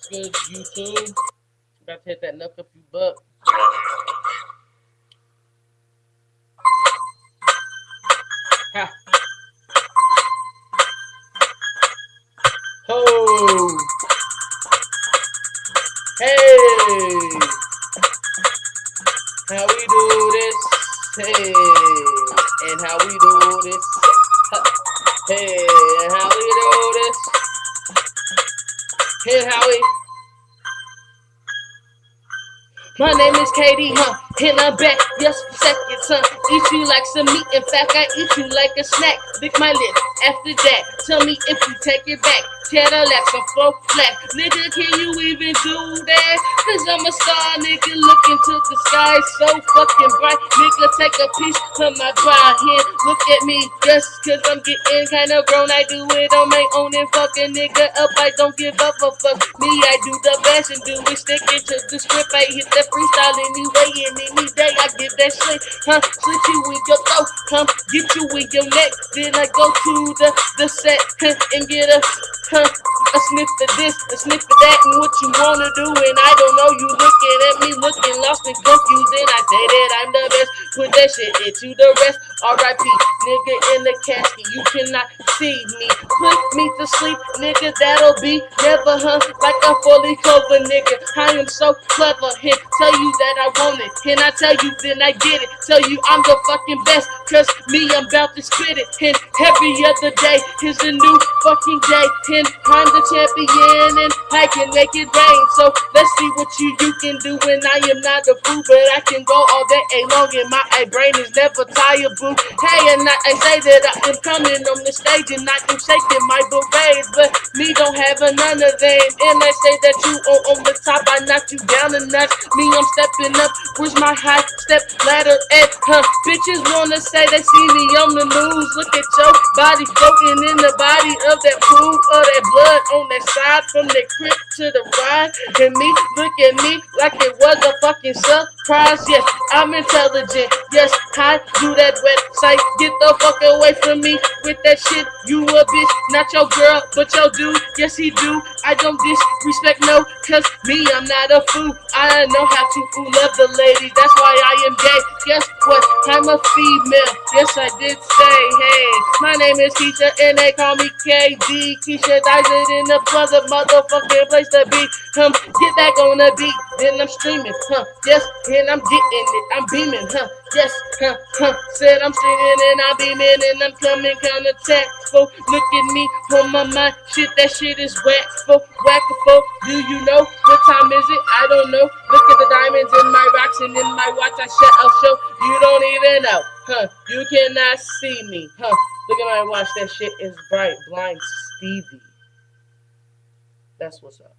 Good YouTube. About to hit that knuck up you butt. Ha. Ho. Hey. How we do this? Hey. And how we do this? Ha. Hey. And how we do this? And how we. My name is Katie, and I'm back, yes, second, Eat you like some meat, in fact, I eat you like a snack. Lick my lip, after that, tell me if you take it back. Cadillac, some flow flat. Nigga, can you even do that? Cause I'm a star, nigga, look into the sky, so fucking bright. Nigga, take a piece of my pride here. Look at me, just cause I'm getting kinda grown. I do it on my own and fucking nigga up. I don't give up a fuck. Me, I do the best and do it sticking to the script. I hit that freestyle anyway and any day I get that shit. Slit you with your throat, get you with your neck. Then I go to the set, and get a sniff of this, a sniff of that, and what you wanna do. And I don't know, you looking at me, looking lost and confused. And I say that I'm the best, put that shit into the rest. R.I.P. nigga in the casket, you cannot see me. Put me to sleep, nigga, that'll be never, like a fully covered nigga. I am so clever, and tell you that I want it. Can I tell you, then I get it. Tell you I'm the fucking best, cause me, I'm about to spit it. And every other day is a new fucking day. And I'm the champion, and I can make it rain. So let's see what you can do. And I am not a fool, but I can go all day long, and my brain is never tired, boo. Hey, and I say that I am coming on the stage, and I am shaking my berets, but me don't have none of them. And I say that you on the top, I knock you down a notch. Me, I'm stepping up. Where's my high step ladder at? Bitches wanna say they see me on the news. Look at your body floating in the body of that pool, or that blood on that side from the crib to the ride. And me, look at me like it was a fucking surprise. Yes, I'm intelligent. Yes, I do that website. Get the fuck away from me with that shit. You a bitch, not your girl, but your dude. Yes, he do. I don't disrespect no, cause me, I'm not a fool. I know how to love the ladies. That's why I am gay. Guess what? I'm a female. Yes, I did say, hey, my name is Keisha, and they call me KD. Keisha dies it in the other motherfucking place to be. Get back on the beat, then I'm streaming, yes, and I'm getting it, I'm beaming, yes, said I'm streaming and I'm beaming and I'm coming kinda tactful. Look at me on my mind, shit, that shit is whackful. Do you know what time is it? I don't know. Look at the diamonds in my rocks and in my watch. I'll show you don't even know, you cannot see me, Look at my watch, that shit is bright, blind Stevie. That's what's up.